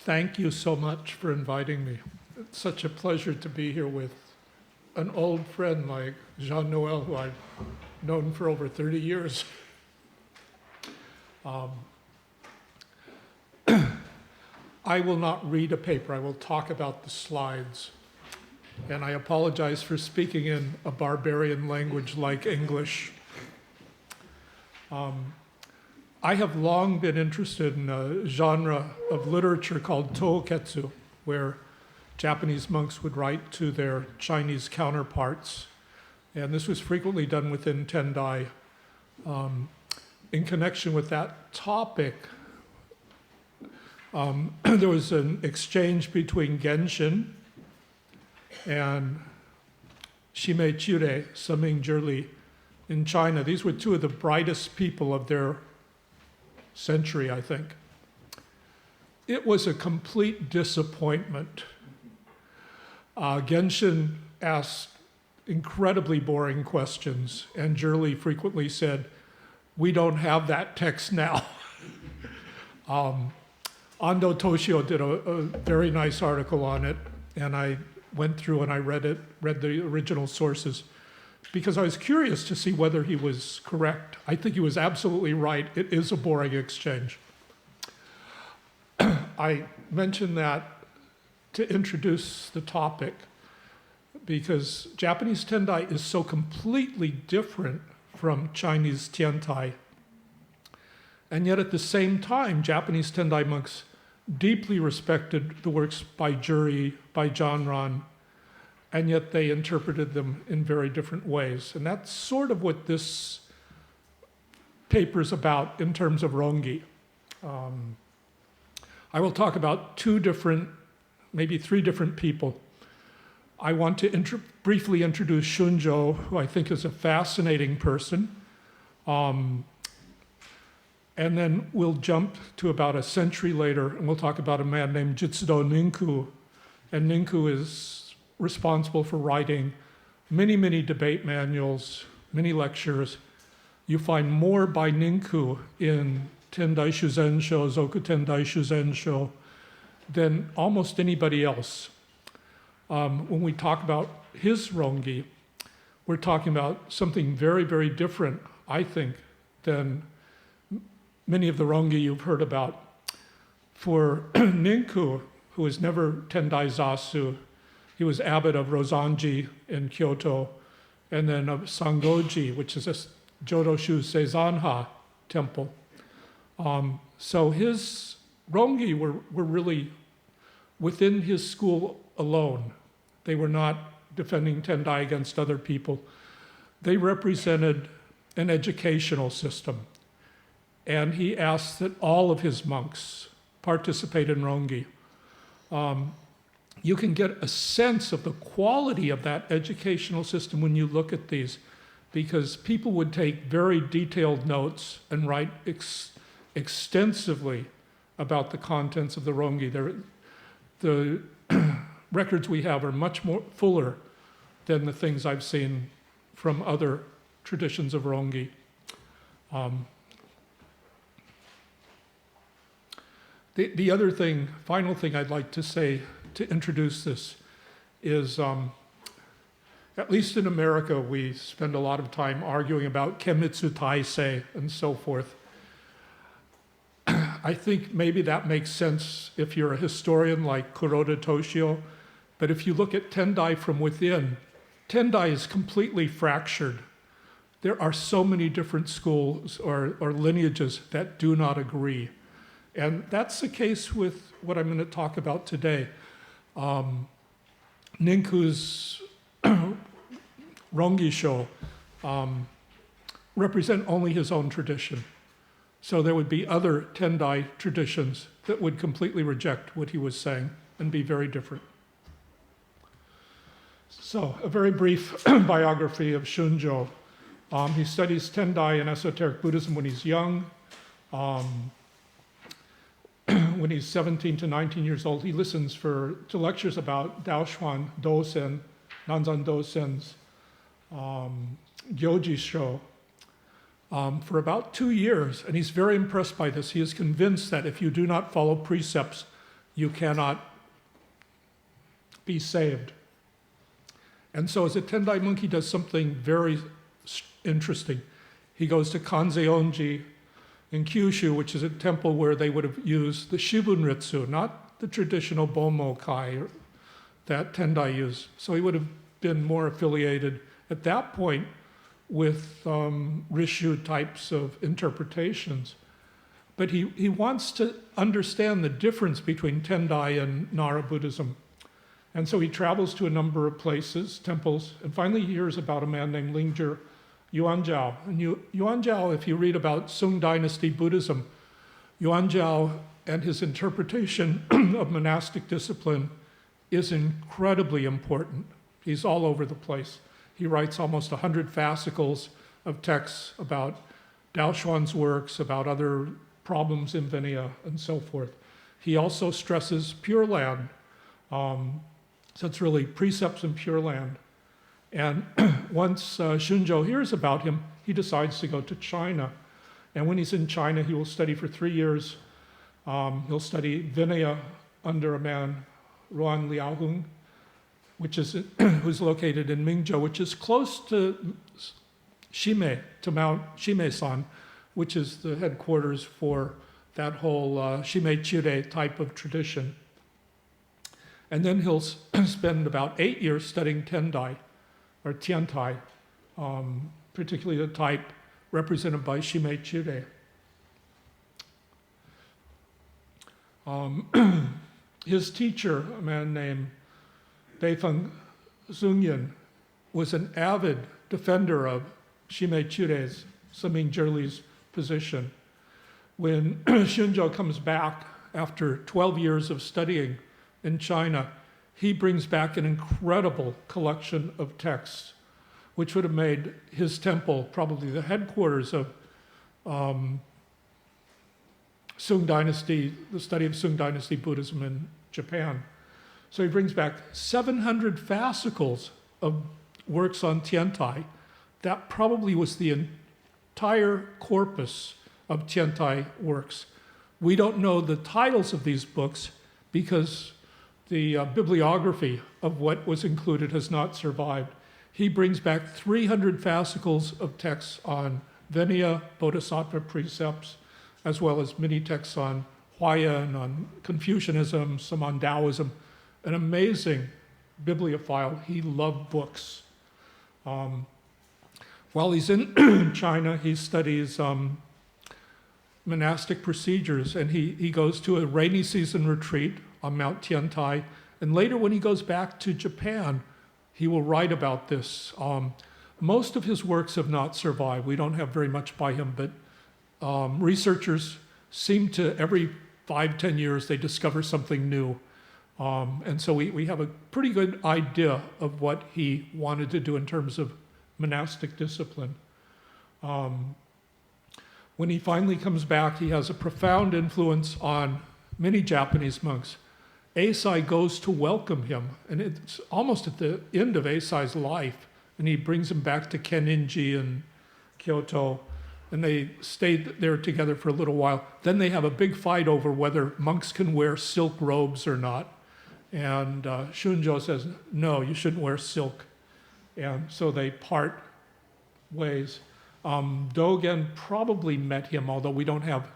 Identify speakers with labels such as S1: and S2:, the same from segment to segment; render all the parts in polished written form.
S1: Thank you so much for inviting me. It's such a pleasure to be here with an old friend like Jean-Noël, who I've known for over 30 years. I will not read a paper. I will talk about the slides. And I apologize for speaking in a barbarian language like English. I have long been interested in a genre of literature called tohoketsu, where Japanese monks would write to their Chinese counterparts. And this was frequently done within Tendai. In connection with that topic, there was an exchange between Genshin and Shimei Chire, Saming Zhili, in China. These were two of the brightest people of their century, I think. It was a complete disappointment. Genshin asked incredibly boring questions, and Zhili frequently said, "We don't have that text now." Ando Toshio did a very nice article on it, and I went through and I read the original sources, because I was curious to see whether he was correct. I think he was absolutely right. It is a boring exchange. I mentioned that to introduce the topic, because Japanese Tendai is so completely different from Chinese Tiantai. And yet at the same time, Japanese Tendai monks deeply respected the works by Juri, by Janran, and yet they interpreted them in very different ways. And that's sort of what this paper is about in terms of Rongi. I will talk about maybe three different people. I want to briefly introduce Shunjo, who I think is a fascinating person. And then we'll jump to about a century later, and we'll talk about a man named Jitsudo Ninku. And Ninku is responsible for writing many, many debate manuals, many lectures. You find more by Ninku in Tendai Shuzensho, Zoku Tendai Shuzensho, than almost anybody else. When we talk about his Rongi, we're talking about something very, very different, I think, than many of the Rongi you've heard about. For Ninku, who was never Tendai Zasu, he was abbot of Rozanji in Kyoto, and then of Sangoji, which is a Jodoshu Seizanha temple. So his Rongi were really within his school alone. They were not defending Tendai against other people. They represented an educational system. And he asked that all of his monks participate in Rongi. You can get a sense of the quality of that educational system when you look at these, because people would take very detailed notes and write extensively about the contents of the Rongi. The records we have are much more fuller than the things I've seen from other traditions of Rongi. The other thing, final thing I'd like to say to introduce this is, at least in America, we spend a lot of time arguing about Kemitsu Taisei and so forth. I think maybe that makes sense if you're a historian like Kuroda Toshio, but if you look at Tendai from within, Tendai is completely fractured. There are so many different schools or lineages that do not agree. And that's the case with what I'm going to talk about today. Ninku's Rongisho represent only his own tradition. So there would be other Tendai traditions that would completely reject what he was saying and be very different. So a very brief biography of Shunjo. He studies Tendai and esoteric Buddhism when he's young. When he's 17 to 19 years old, he listens to lectures about Daoshuan Dosen, Nanzan Dosen's Gyoji Sho for about 2 years, and he's very impressed by this. He is convinced that if you do not follow precepts, you cannot be saved. And so as a Tendai monk, he does something very interesting. He goes to Kanzeonji in Kyushu, which is a temple where they would have used the Shibunritsu, not the traditional Bomo Kai that Tendai used. So he would have been more affiliated at that point with Rishu types of interpretations. But he wants to understand the difference between Tendai and Nara Buddhism. And so he travels to a number of places, temples, and finally he hears about a man named Lingzhi Yuanzhao. And Yuanzhao, if you read about Sung Dynasty Buddhism, Yuanzhao and his interpretation of monastic discipline is incredibly important. He's all over the place. He writes almost 100 fascicles of texts about Daoshuan's works, about other problems in Vinaya, and so forth. He also stresses Pure Land. So it's really Precepts and Pure Land. And once Shunzhou hears about him, he decides to go to China. And when he's in China, he will study for 3 years. He'll study Vinaya under a man, Ruan Liaohong, who's located in Mingzhou, which is close to Shime, to Mount Shime-san, which is the headquarters for that whole Shime-Chire type of tradition. And then he'll spend about 8 years studying Tendai, or Tiantai, particularly the type represented by Shime-Chire. His teacher, a man named Beifeng Zhongyan, was an avid defender of Shime-Chire's, Saming Zhili's position. When Shunzhou comes back after 12 years of studying in China, he brings back an incredible collection of texts, which would have made his temple probably the headquarters of Sung Dynasty, the study of Sung Dynasty Buddhism in Japan. So he brings back 700 fascicles of works on Tiantai. That probably was the entire corpus of Tiantai works. We don't know the titles of these books because the bibliography of what was included has not survived. He brings back 300 fascicles of texts on Vinaya, Bodhisattva precepts, as well as many texts on Huayan, on Confucianism, some on Taoism. An amazing bibliophile. He loved books. While he's in China, he studies monastic procedures, and he goes to a rainy season retreat on Mount Tiantai. And later, when he goes back to Japan, he will write about this. Most of his works have not survived. We don't have very much by him, but researchers seem to, every 5-10 years, they discover something new. And so we have a pretty good idea of what he wanted to do in terms of monastic discipline. When he finally comes back, he has a profound influence on many Japanese monks. Eisai goes to welcome him, and it's almost at the end of Eisai's life, and he brings him back to Keninji in Kyoto, and they stayed there together for a little while. Then they have a big fight over whether monks can wear silk robes or not. And Shunzhou says, no, you shouldn't wear silk. And so they part ways. Dogen probably met him, although we don't have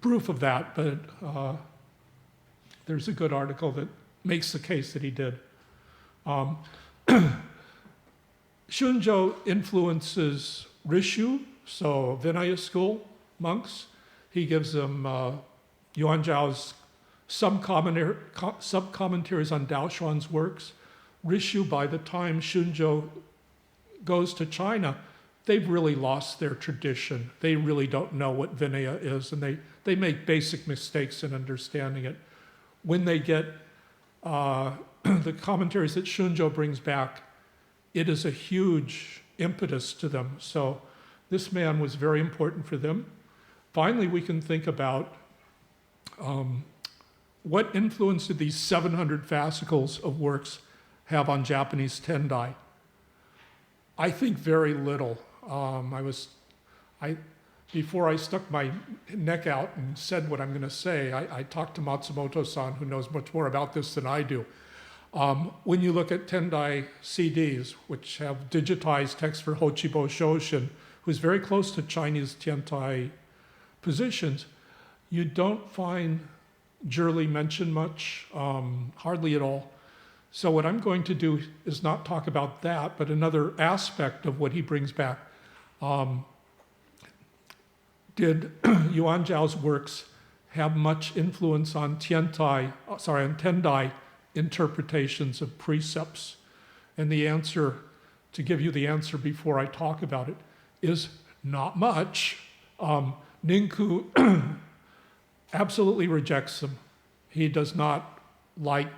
S1: proof of that, but there's a good article that makes the case that he did. Shunzhou influences Rishu, so Vinaya school monks. He gives them Yuanzhao's sub-commentaries on Daoshuan's works. Rishu, by the time Shunzhou goes to China, they've really lost their tradition. They really don't know what Vinaya is, and they make basic mistakes in understanding it. When they get the commentaries that Shunzhou brings back, it is a huge impetus to them. So this man was very important for them. Finally, we can think about what influence did these 700 fascicles of works have on Japanese Tendai? I think very little. before I stuck my neck out and said what I'm going to say, I talked to Matsumoto-san, who knows much more about this than I do. When you look at Tendai CDs, which have digitized text for Hochibo Shoshin, who's very close to Chinese Tiantai positions, you don't find Zhili mentioned much, hardly at all. So what I'm going to do is not talk about that, but another aspect of what he brings back. Did Yuan Zhao's works have much influence on Tendai interpretations of precepts? And the answer, to give you the answer before I talk about it, is not much. Ninku absolutely rejects them. He does not like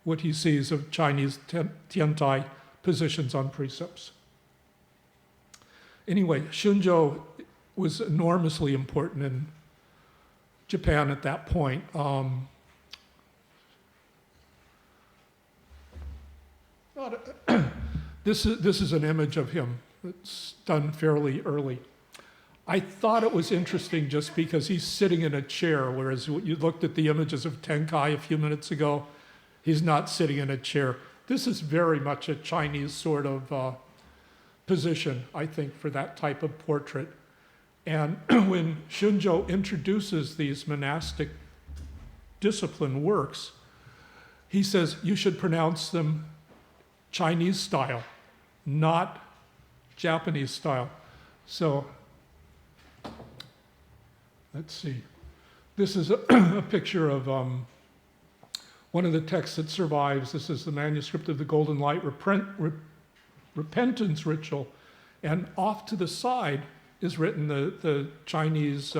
S1: what he sees of Chinese Tiantai positions on precepts. Anyway, Shunzhou was enormously important in Japan at that point. This is an image of him. It's done fairly early. I thought it was interesting just because he's sitting in a chair, whereas you looked at the images of Tenkai a few minutes ago, he's not sitting in a chair. This is very much a Chinese sort of position, I think, for that type of portrait. And when Shunzhou introduces these monastic discipline works, he says you should pronounce them Chinese style, not Japanese style. So let's see. This is a picture of one of the texts that survives. This is the manuscript of the Golden Light Repentance Ritual. And off to the side is written the Chinese,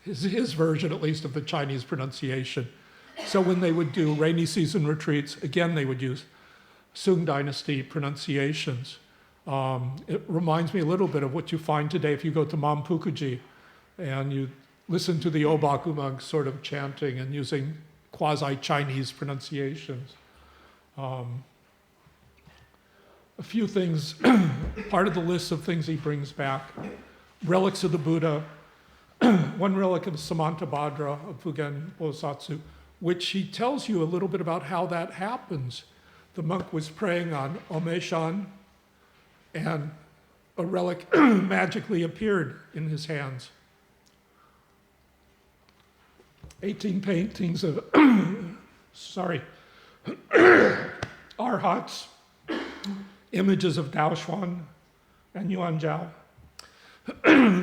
S1: his version at least of the Chinese pronunciation. So when they would do rainy season retreats, again, they would use Sung Dynasty pronunciations. It reminds me a little bit of what you find today if you go to Mampukuji and you listen to the Obaku monks sort of chanting and using quasi-Chinese pronunciations. A few things, part of the list of things he brings back. Relics of the Buddha, one relic of Samantabhadra of Fugen Bosatsu, which he tells you a little bit about how that happens. The monk was praying on Omeshan, and a relic magically appeared in his hands. 18 paintings of, arhats, images of Daoshuan and Yuan Zhao.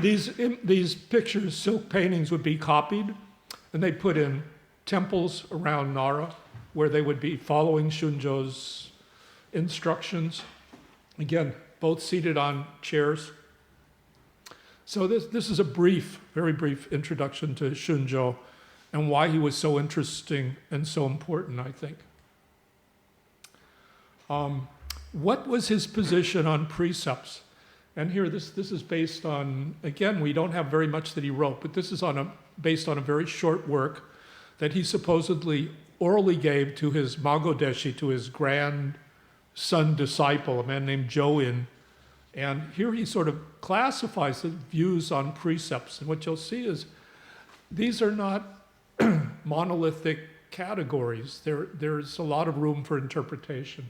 S1: These pictures, silk paintings, would be copied, and they put in temples around Nara, where they would be following Shunzhou's instructions. Again, both seated on chairs. So this is a brief, very brief introduction to Shunzhou and why he was so interesting and so important, I think. What was his position on precepts? And here, this is based on, again, we don't have very much that he wrote, but this is based on a very short work that he supposedly orally gave to his Magodeshi, to his grandson disciple, a man named Join. And here he sort of classifies the views on precepts. And what you'll see is these are not monolithic categories. There's a lot of room for interpretation.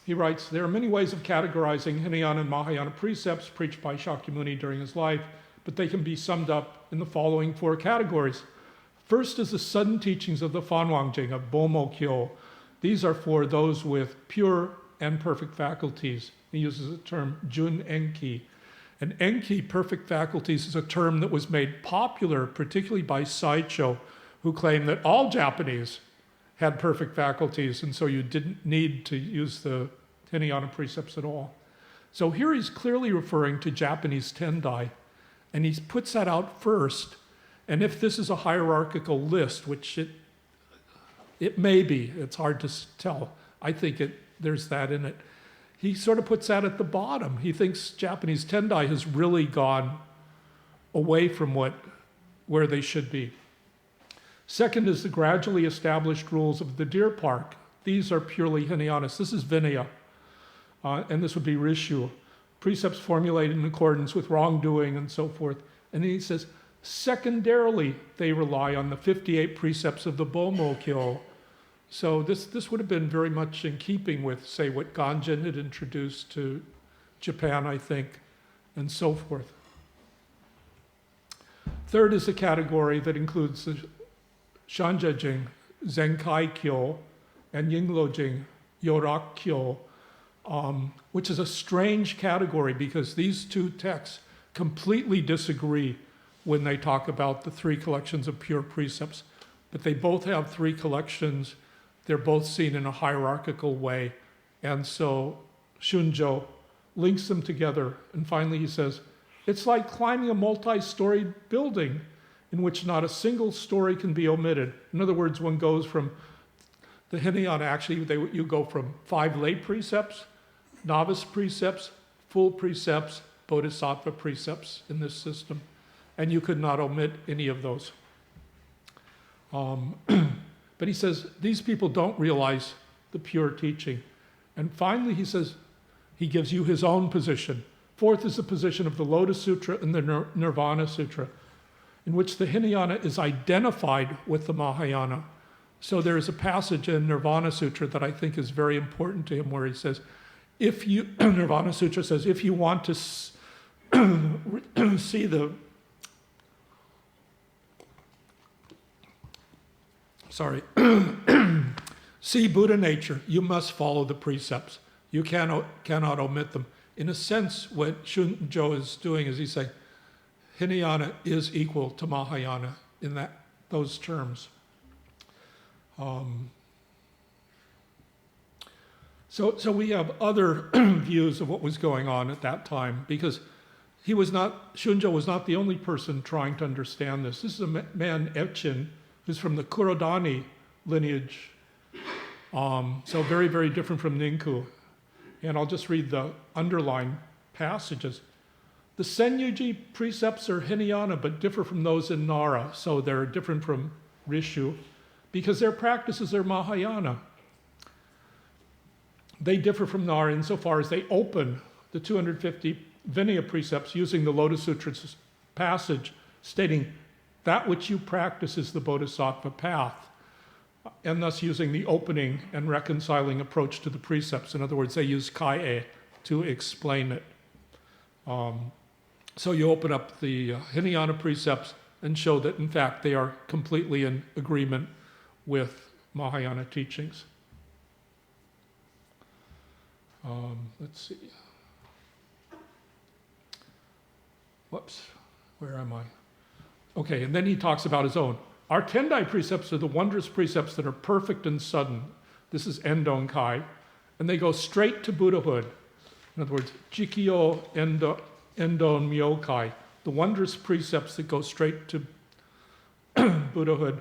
S1: He writes, there are many ways of categorizing Hinayana and Mahayana precepts preached by Shakyamuni during his life, but they can be summed up in the following 4 categories. First is the sudden teachings of the Fanwangjing, of Bomokyo. These are for those with pure and perfect faculties. He uses the term Jun Enki. And Enki, perfect faculties, is a term that was made popular, particularly by Saicho, who claimed that all Japanese had perfect faculties, and so you didn't need to use the Hinayana precepts at all. So here he's clearly referring to Japanese Tendai, and he puts that out first. And if this is a hierarchical list, which it may be, it's hard to tell. I think there's that in it. He sort of puts that at the bottom. He thinks Japanese Tendai has really gone away from where they should be. Second is the gradually established rules of the deer park. These are purely Hinayanas. This is Vinaya, and this would be Rishu. precepts formulated in accordance with wrongdoing and so forth. And then he says, secondarily, they rely on the 58 precepts of the Bomokyo. So this would have been very much in keeping with, say, what Ganjin had introduced to Japan, I think, and so forth. Third is a category that includes the Shanjajing, Zenkai Kyo, and Yinglojing, Yorak Kyo, which is a strange category because these two texts completely disagree when they talk about the three collections of pure precepts. But they both have three collections. They're both seen in a hierarchical way. And so Shunjo links them together. And finally he says, it's like climbing a multi-storied building in which not a single story can be omitted. In other words, one goes from the Hinayana, actually, you go from 5 lay precepts, novice precepts, full precepts, bodhisattva precepts in this system. And you could not omit any of those. But he says, these people don't realize the pure teaching. And finally, he says, he gives you his own position. Fourth is the position of the Lotus Sutra and the Nirvana Sutra, in which the Hinayana is identified with the Mahayana. So there is a passage in Nirvana Sutra that I think is very important to him where he says, Nirvana Sutra says, if you want to see the, see Buddha nature, you must follow the precepts. You cannot omit them. In a sense, what Shunjo is doing is he's saying, Hinayana is equal to Mahayana in those terms. So we have other views of what was going on at that time, because Shunjo was not the only person trying to understand this. This is a man, Echin, who's from the Kurodani lineage, so very, very different from Ninku. And I'll just read the underlined passages. The Senyuji precepts are Hinayana, but differ from those in Nara, so they're different from Rishu, because their practices are Mahayana. They differ from Nara insofar as they open the 250 Vinaya precepts using the Lotus Sutra's passage stating that which you practice is the Bodhisattva path, and thus using the opening and reconciling approach to the precepts. In other words, they use Kai-e to explain it. So you open up the Hinayana precepts and show that, in fact, they are completely in agreement with Mahayana teachings. Let's see. Whoops, where am I? Okay, and then he talks about his own. Our Tendai precepts are the wondrous precepts that are perfect and sudden. This is Endon Kai. And they go straight to Buddhahood. In other words, Jikyo Endon Myokai, the wondrous precepts that go straight to Buddhahood.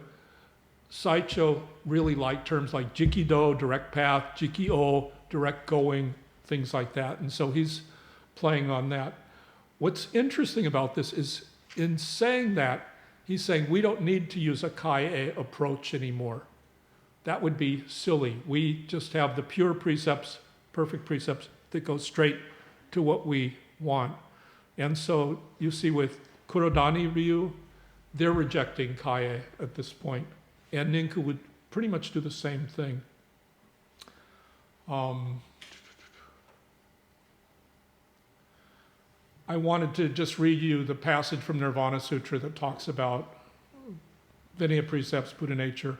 S1: Saicho really liked terms like Jikido, direct path, Jikyo, direct going, things like that. And so he's playing on that. What's interesting about this is in saying that, he's saying we don't need to use a Kai-e approach anymore. That would be silly. We just have the pure precepts, perfect precepts, that go straight to what we want. And so you see with Kurodani Ryu, they're rejecting Kai-e at this point. And Ninku would pretty much do the same thing. I wanted to just read you the passage from Nirvana Sutra that talks about Vinaya precepts, Buddha nature.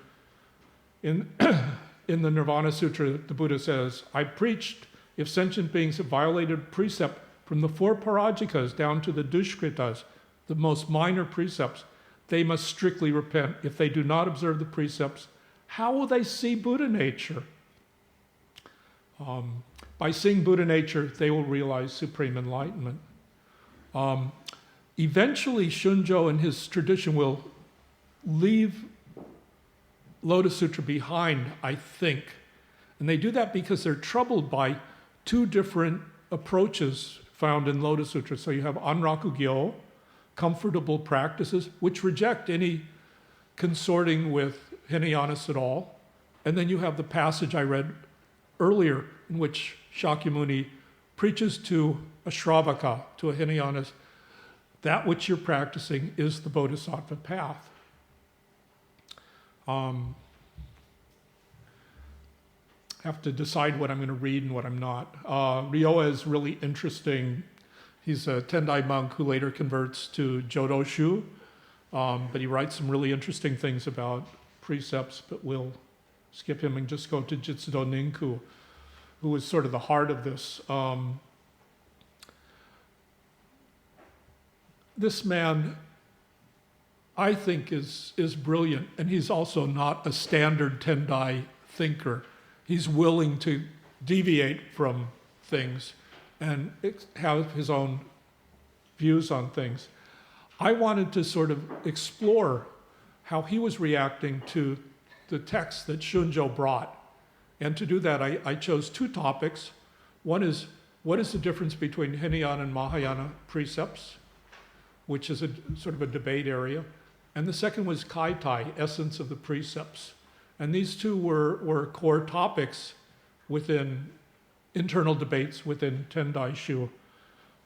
S1: In the Nirvana Sutra, the Buddha says, I preached if sentient beings have violated precept from the 4 parajikas down to the dushkritas, the most minor precepts, they must strictly repent. If they do not observe the precepts, how will they see Buddha nature? By seeing Buddha nature, they will realize supreme enlightenment. Eventually, Shunjo and his tradition will leave Lotus Sutra behind, I think. And they do that because they're troubled by 2 different approaches found in Lotus Sutra. So you have Anraku-gyo, comfortable practices, which reject any consorting with Hinayanas at all. And then you have the passage I read earlier in which Shakyamuni preaches to a Shravaka, to a Hinayana, that which you're practicing is the Bodhisattva path. Have to decide what I'm going to read and what I'm not. Ryoa is really interesting. He's a Tendai monk who later converts to Jodo Shu, but he writes some really interesting things about precepts, but we'll skip him and just go to Jitsudo Ninku, who is sort of the heart of this. This man, I think, is brilliant, and he's also not a standard Tendai thinker. He's willing to deviate from things and have his own views on things. I wanted to sort of explore how he was reacting to the text that Shunjo brought. And to do that, I chose two topics. One is, what is the difference between Hinayana and Mahayana precepts, which is a sort of a debate area. And the second was Kaitai, essence of the precepts. And these two were core topics within internal debates within Tendai Shu.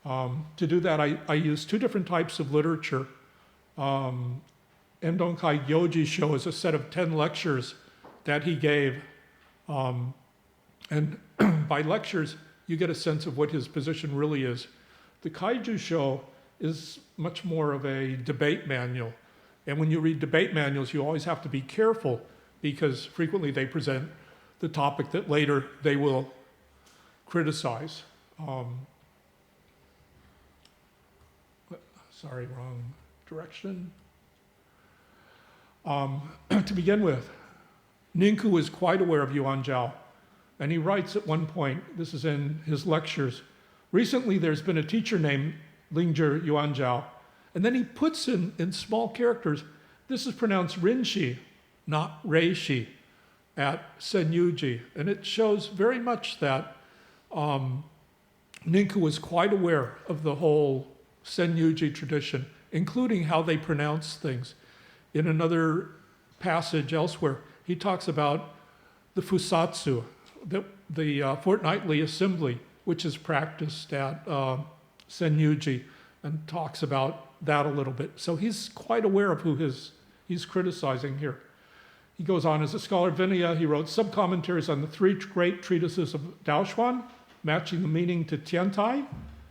S1: To do that, I used two different types of literature. Endonkai Gyoji Sho is a set of 10 lectures that he gave. And by lectures, you get a sense of what his position really is. The Kaiju Sho is much more of a debate manual. And when you read debate manuals, you always have to be careful because frequently they present the topic that later they will criticize. Sorry, wrong direction. To begin with, Ninku is quite aware of Yuan Zhao, and he writes at one point, this is in his lectures, recently there's been a teacher named Lingzhi Yuan Zhao, and then he puts in small characters, this is pronounced Rinshi, not Reishi, at Senyuji, and it shows very much that Ninku was quite aware of the whole Senyuji tradition, including how they pronounce things. In another passage elsewhere, he talks about the Fusatsu, the fortnightly assembly, which is practiced at Senyuji, and talks about that a little bit. So he's quite aware of who he's criticizing here. He goes on, as a scholar of Vinaya, he wrote sub-commentaries on the three great treatises of Daoshuan, matching the meaning to Tiantai.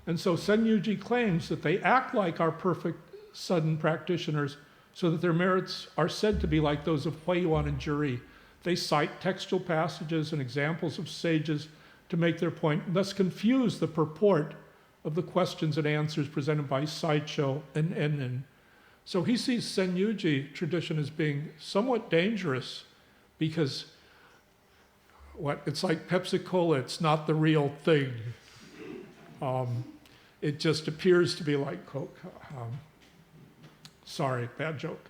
S1: And so Senyuji claims that they act like our perfect sudden practitioners so that their merits are said to be like those of Huiyuan and Juri. They cite textual passages and examples of sages to make their point, and thus confuse the purport of the questions and answers presented by Saicho and Ennin. So he sees Senyuji tradition as being somewhat dangerous because it's like Pepsi Cola, it's not the real thing. It just appears to be like Coke. Sorry, bad joke.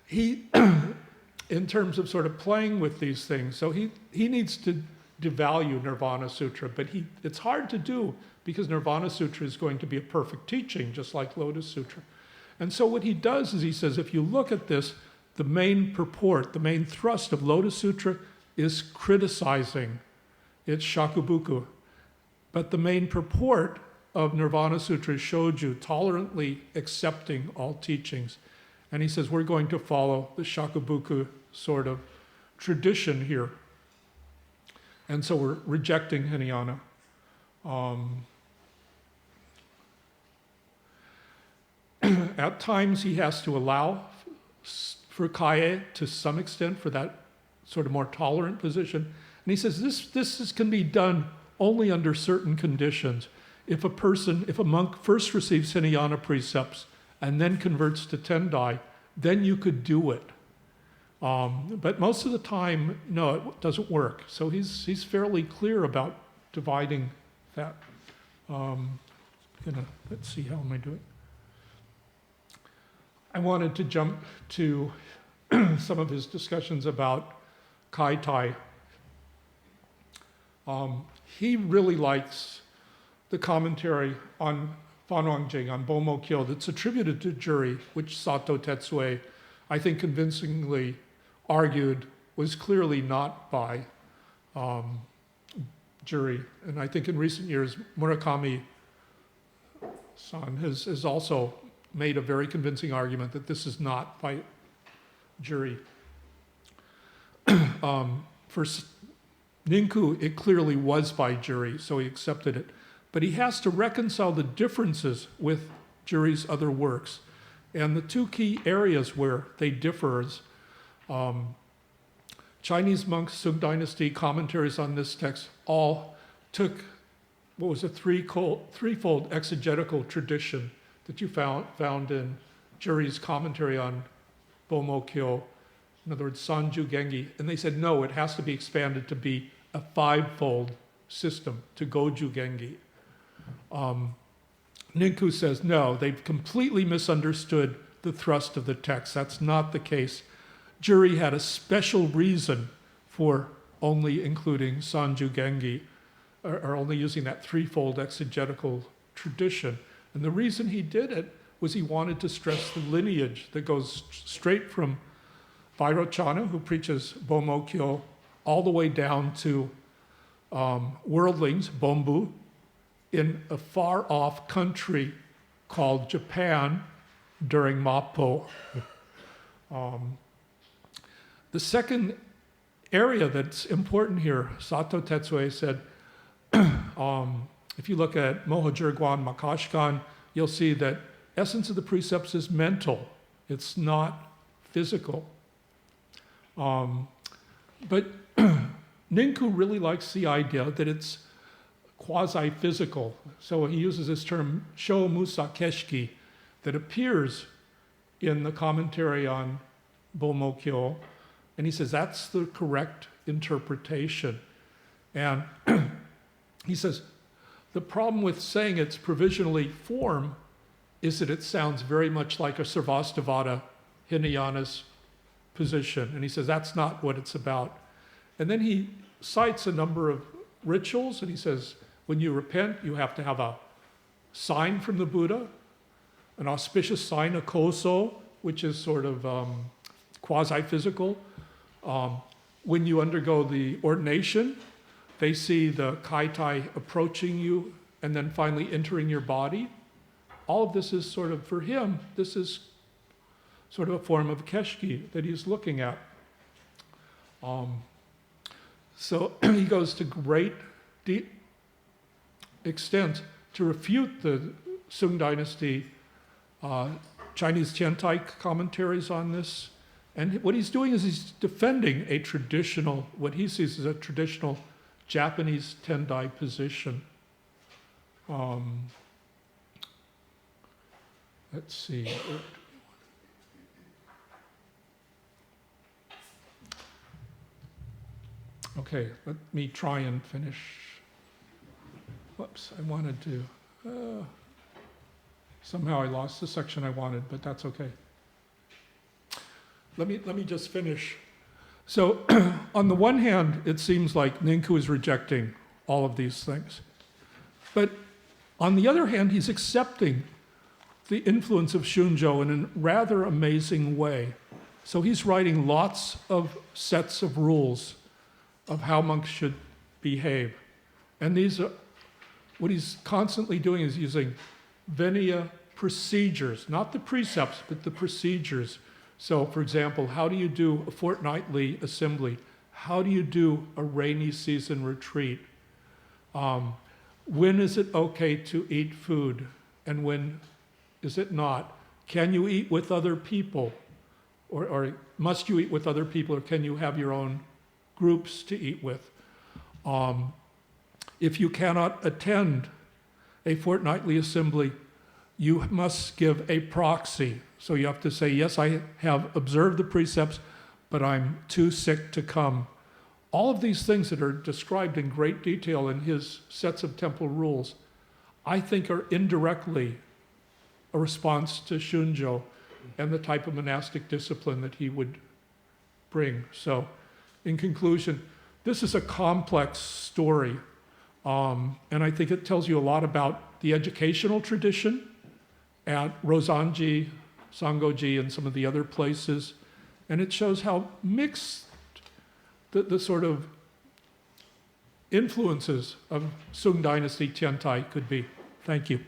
S1: He, in terms of sort of playing with these things, so he needs to devalue Nirvana Sutra, but it's hard to do because Nirvana Sutra is going to be a perfect teaching, just like Lotus Sutra. And so what he does is he says, if you look at this, the main purport, the main thrust of Lotus Sutra is criticizing its shakubuku. But the main purport of Nirvana Sutra is shoju, tolerantly accepting all teachings. And he says, we're going to follow the shakubuku sort of tradition here. And so we're rejecting Hinayana. At times he has to allow for kaye to some extent for that sort of more tolerant position. And he says this can be done only under certain conditions. If a monk first receives Hinayana precepts and then converts to Tendai, then you could do it. But most of the time, no, it doesn't work. So he's fairly clear about dividing that. Let's see, how am I doing? I wanted to jump to some of his discussions about Kaitai. He really likes the commentary on Fanwangjing, on Bomo Kyo, that's attributed to Juri, which Sato Tetsue, I think convincingly argued was clearly not by Juri. And I think in recent years, Murakami-san has also made a very convincing argument that this is not by Juri. For Ninku, it clearly was by Juri, so he accepted it. But he has to reconcile the differences with Juri's other works. And the two key areas where they differ is Chinese monks, Sung Dynasty, commentaries on this text all took what was a threefold exegetical tradition that you found in Juri's commentary on Bomokyo, in other words, Sanju Gengi, and they said, no, it has to be expanded to be a fivefold system, to Goju Gengi. Ninku says, no, they've completely misunderstood the thrust of the text. That's not the case. Juri had a special reason for only including Sanju Gengi, or only using that threefold exegetical tradition. And the reason he did it was he wanted to stress the lineage that goes straight from Vairochana, who preaches Bomokyo, all the way down to worldlings, Bombu, in a far-off country called Japan during Mappo. The second area that's important here, Sato Tetsue said, if you look at Mohojirguan Makashkan, you'll see that essence of the precepts is mental. It's not physical. But Ninku really likes the idea that it's quasi-physical. So he uses this term, sho musa keshki, that appears in the commentary on Bomokyo. And he says that's the correct interpretation. And he says, the problem with saying it's provisionally form is that it sounds very much like a Sarvastivada Hinayanas position. And he says that's not what it's about. And then he cites a number of rituals, and he says when you repent, you have to have a sign from the Buddha, an auspicious sign, a koso, which is sort of quasi-physical. When you undergo the ordination, they see the kaitai approaching you and then finally entering your body. All of this is sort of, for him, this is sort of a form of keshki that he's looking at. So he goes to great extent to refute the Sung Dynasty Chinese Tiantai commentaries on this. And what he's doing is he's defending a traditional, what he sees as a traditional Japanese Tendai position. Let's see. Okay, let me try and finish. Whoops, I wanted to. Somehow I lost the section I wanted, but that's okay. Let me just finish. So on the one hand, it seems like Ninku is rejecting all of these things. But on the other hand, he's accepting the influence of Shunjo in a rather amazing way. So he's writing lots of sets of rules of how monks should behave. And these are, what he's constantly doing is using Vinaya procedures, not the precepts, but the procedures. So, for example, how do you do a fortnightly assembly? How do you do a rainy season retreat? When is it okay to eat food? And when is it not? Can you eat with other people? Or must you eat with other people, or can you have your own groups to eat with? If you cannot attend a fortnightly assembly, you must give a proxy. So you have to say, yes, I have observed the precepts, but I'm too sick to come. All of these things that are described in great detail in his sets of temple rules, I think are indirectly a response to Shunjo and the type of monastic discipline that he would bring. So in conclusion, this is a complex story, and I think it tells you a lot about the educational tradition at Rozanji, Sangoji, and some of the other places, and it shows how mixed the sort of influences of Sung Dynasty Tiantai could be. Thank you.